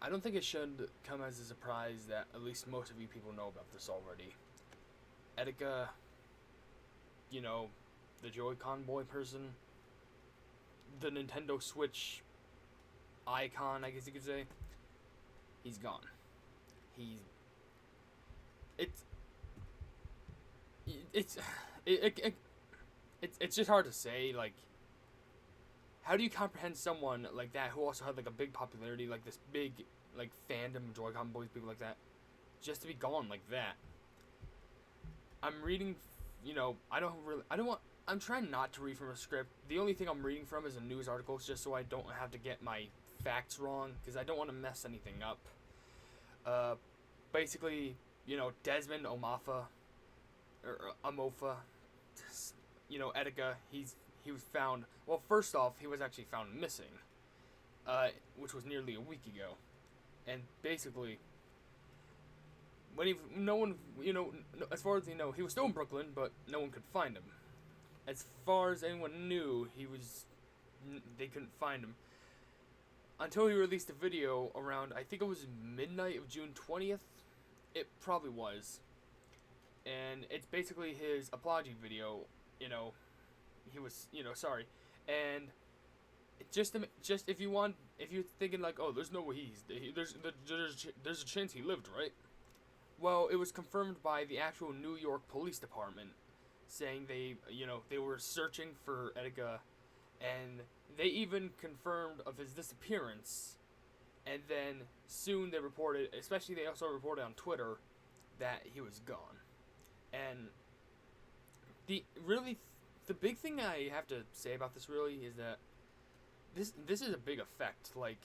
I don't think it should come as a surprise that at least most of you people know about this already. Etika, you know, the Joycon Boy person, the Nintendo Switch icon, I guess you could say, he's gone. He's it's it's it, it, it's just hard to say. Like, how do you comprehend someone like that who also had like a big popularity, like this big like fandom, Joy-Con Boys, people like that, just to be gone like that? I'm reading, I don't want. I'm trying not to read from a script. The only thing I'm reading from is a news article, just so I don't have to get my facts wrong, because I don't want to mess anything up. Uh, Basically, Desmond Omafa, or Amofa, Etika, he was found. Well, first off, he was actually found missing, which was nearly a week ago, and basically, when no one, as far as he was still in Brooklyn, but no one could find him. As far as anyone knew, they couldn't find him until he released a video around, I think it was midnight of June 20th. It probably was, and it's basically his apology video. He was, sorry, and just if you're thinking like, oh, there's no way there's a chance he lived, right? Well, it was confirmed by the actual New York Police Department, saying they were searching for Etika, and they even confirmed of his disappearance. And then soon they also reported on Twitter that he was gone. And the big thing I have to say about this really is that this is a big effect. Like,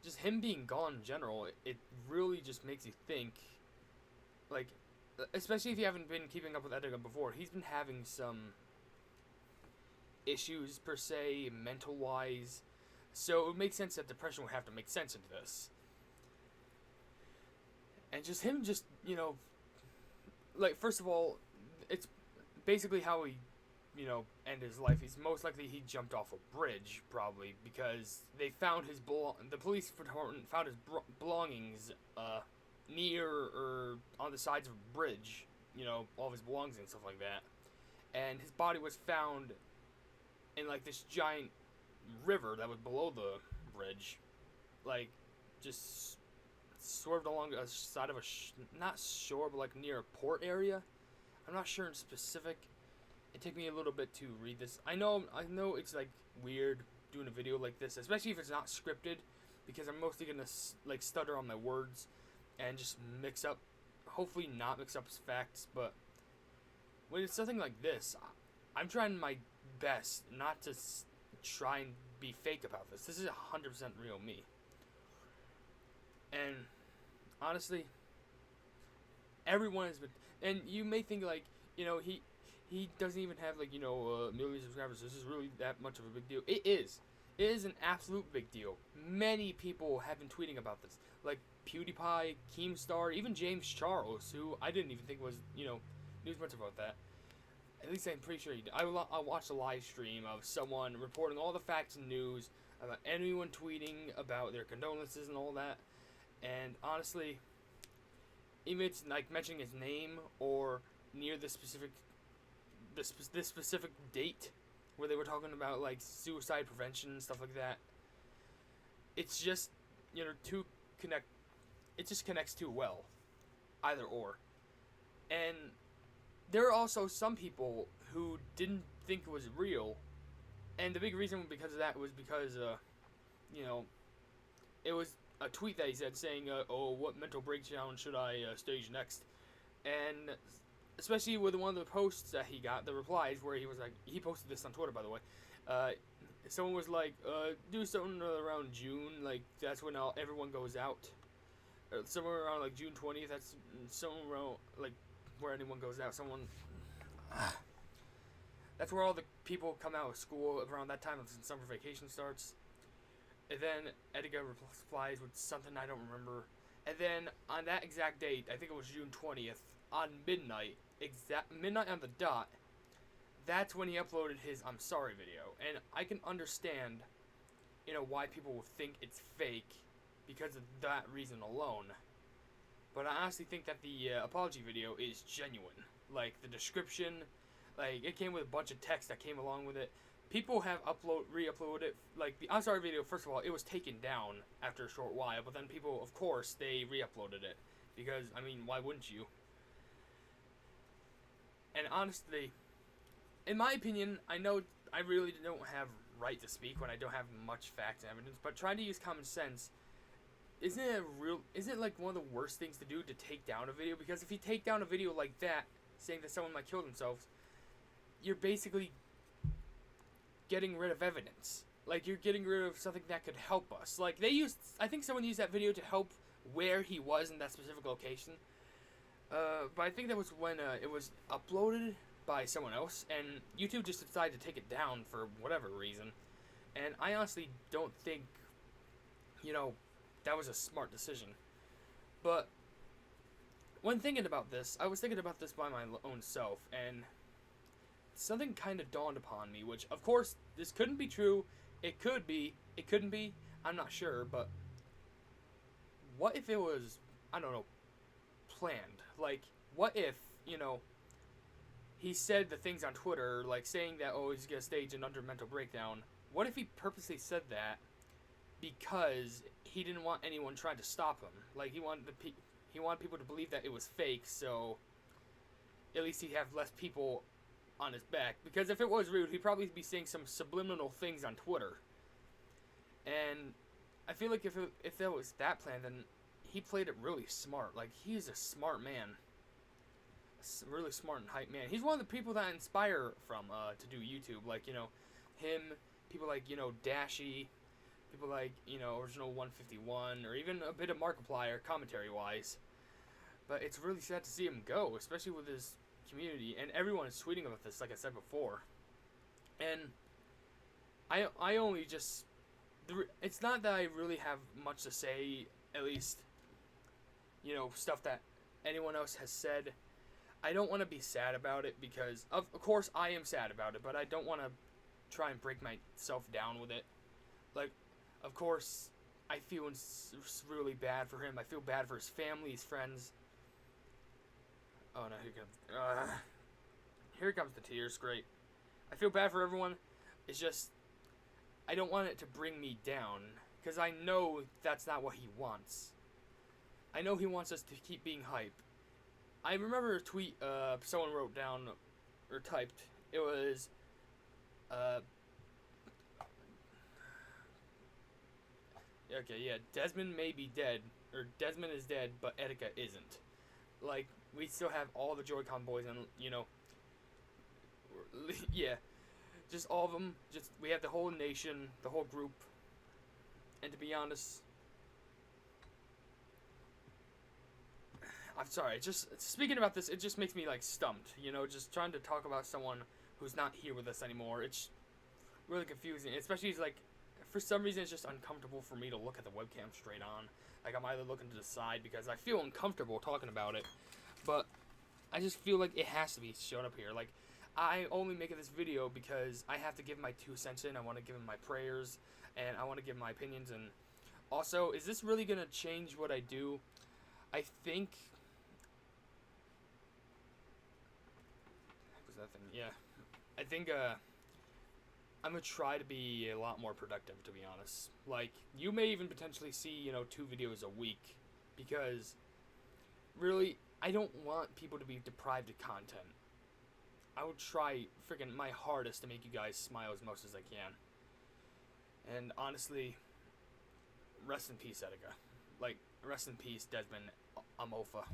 just him being gone in general, it really just makes you think. Like, especially if you haven't been keeping up with Etika before, he's been having some issues per se, mental wise. So it would make sense that depression would have to make sense into this. And just him, like, first of all, it's basically how he, ended his life. He's most likely he jumped off a bridge, probably, because they found the police department found his belongings, near or on the sides of a bridge, all of his belongings and stuff like that. And his body was found in, like, this giant river that was below the bridge, like, just swerved along the side of not shore, but like near a port area. I'm not sure in specific. It took me a little bit to read this. I know it's like weird doing a video like this, especially if it's not scripted, because I'm mostly gonna like stutter on my words and just hopefully not mix up facts. But when it's something like this, I'm trying my best not to try and be fake about this. This is 100% real me. And honestly, everyone has been. And you may think like, he doesn't even have like millions of subscribers. This is really that much of a big deal. It is. It is an absolute big deal. Many people have been tweeting about this, like PewDiePie, Keemstar, even James Charles, who I didn't even think was news much about that. At least I'm pretty sure he did. I watched a live stream of someone reporting all the facts and news about anyone tweeting about their condolences and all that. And honestly, even if it's like mentioning his name or near this specific date where they were talking about like suicide prevention and stuff like that, it's just too connect. It just connects too well, either or. And there are also some people who didn't think it was real, and the big reason because of that was because it was a tweet that he said saying, "Oh, what mental breakdown should I stage next?" And especially with one of the posts that he got, the replies where he was like, he posted this on Twitter, by the way. Someone was like, "Do something around June, like that's when everyone goes out, or somewhere around like June 20th. That's somewhere around like where anyone goes out. That's where all the people come out of school around that time. When summer vacation starts." And then Etika replies with something I don't remember. And then on that exact date, I think it was June 20th, on midnight on the dot, that's when he uploaded his "I'm sorry" video. And I can understand, why people will think it's fake because of that reason alone. But I honestly think that the apology video is genuine. Like, the description, like, it came with a bunch of text that came along with it. People have re-uploaded it. Like, the I'm sorry video, first of all, it was taken down after a short while. But then people, of course, they re-uploaded it. Because, I mean, why wouldn't you? And honestly, in my opinion, I know I really don't have right to speak when I don't have much facts and evidence. But trying to use common sense, isn't it like one of the worst things to do to take down a video? Because if you take down a video like that, saying that someone might kill themselves, you're basically getting rid of evidence. Like, you're getting rid of something that could help us. Like, I think someone used that video to help where he was in that specific location. But I think that was when it was uploaded by someone else, and YouTube just decided to take it down for whatever reason. And I honestly don't think, that was a smart decision. But when thinking about this, I was thinking about this by my own self, and something kind of dawned upon me, which, of course, this couldn't be true. It could be. It couldn't be. I'm not sure, but what if it was, I don't know, planned? Like, what if, he said the things on Twitter, like saying that, oh, he's going to stage an mental breakdown. What if he purposely said that because he didn't want anyone trying to stop him? Like, he wanted people to believe that it was fake, so at least he'd have less people on his back. Because if it was real, he'd probably be saying some subliminal things on Twitter. And I feel like if that was that plan, then he played it really smart. Like, he's a smart man. A really smart and hype man. He's one of the people that I inspire from to do YouTube. Like, him, people like, Dashy, people like, Original 151, or even a bit of Markiplier, commentary-wise. But it's really sad to see him go, especially with his community. And everyone is tweeting about this, like I said before. And I only just... It's not that I really have much to say, at least, stuff that anyone else has said. I don't want to be sad about it because, of course, I am sad about it, but I don't want to try and break myself down with it. Like, of course, I feel really bad for him. I feel bad for his family, his friends. Oh, no, here comes the tears. Great. I feel bad for everyone. It's just, I don't want it to bring me down, because I know that's not what he wants. I know he wants us to keep being hype. I remember a tweet someone wrote down, or typed. It was, okay, yeah, Desmond may be dead, or Desmond is dead, but Etika isn't. Like, we still have all the Joycon Boyz, and, yeah, just all of them. Just, we have the whole nation, the whole group, and to be honest, I'm sorry, just speaking about this, it just makes me, like, stumped, just trying to talk about someone who's not here with us anymore. It's really confusing, especially, like, for some reason, it's just uncomfortable for me to look at the webcam straight on. Like, I'm either looking to the side because I feel uncomfortable talking about it, but I just feel like it has to be shown up here. Like, I only make this video because I have to give my 2 cents in. I want to give him my prayers, and I want to give my opinions, and also, is this really going to change what I do? I think... that thing, yeah. I think, I'm gonna try to be a lot more productive, to be honest. Like, you may even potentially see, 2 videos a week, because, really, I don't want people to be deprived of content. I would try freaking my hardest to make you guys smile as much as I can. And, honestly, rest in peace, Etika. Like, rest in peace, Desmond Amofa.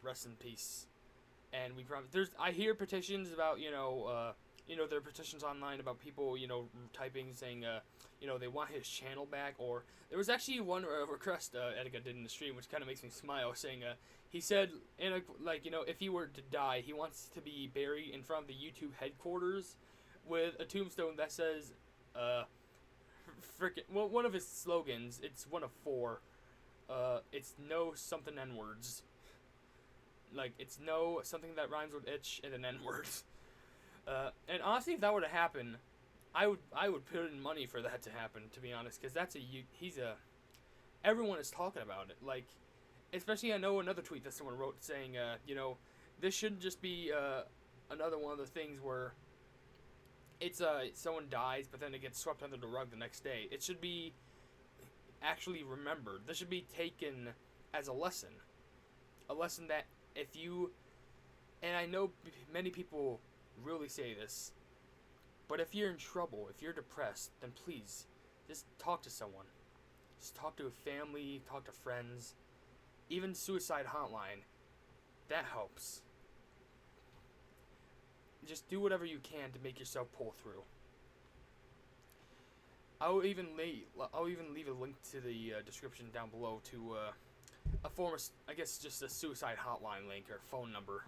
Rest in peace. And we probably, I hear petitions about, there are petitions online about people, typing, saying, they want his channel back, or there was actually one request Etika did in the stream, which kind of makes me smile, saying, he said, if he were to die, he wants to be buried in front of the YouTube headquarters with a tombstone that says, one of his slogans, it's one of 4, it's no something N-words. Like, it's no something that rhymes with itch and then N-words. And honestly, if that were to happen, I would put in money for that to happen, to be honest, because everyone is talking about it. Like, especially I know another tweet that someone wrote saying, this shouldn't just be another one of the things where it's someone dies, but then it gets swept under the rug the next day. It should be actually remembered. This should be taken as a lesson that if you, and I know many people really say this, but if you're in trouble, if you're depressed, then please just talk to someone. Just talk to a family, talk to friends, even suicide hotline. That helps. Just do whatever you can to make yourself pull through. I'll even leave a link to the description down below to a form of, I guess, just a suicide hotline link or phone number.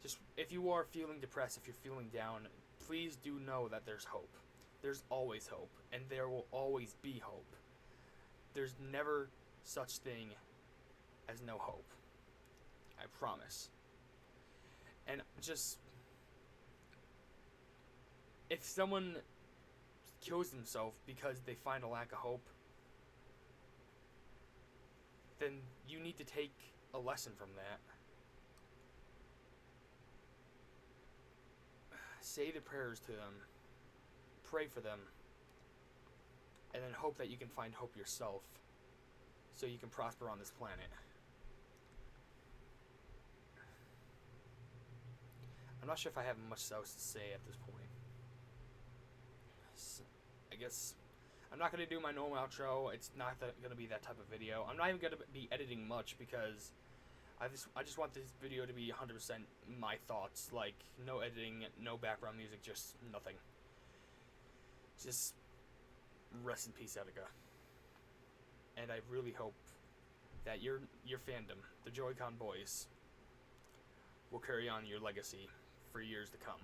Just if you are feeling depressed, if you're feeling down, please do know that there's hope. There's always hope, and there will always be hope. There's never such thing as no hope. I promise. And just, if someone kills themselves because they find a lack of hope, then you need to take a lesson from that. Say the prayers to them, pray for them, and then hope that you can find hope yourself so you can prosper on this planet. I'm not sure if I have much else to say at this point. I guess I'm not going to do my normal outro. It's not going to be that type of video. I'm not even going to be editing much because I just want this video to be 100% my thoughts. Like, no editing, no background music, just nothing. Just rest in peace, Etika. And I really hope that your fandom, the Joycon Boyz, will carry on your legacy for years to come.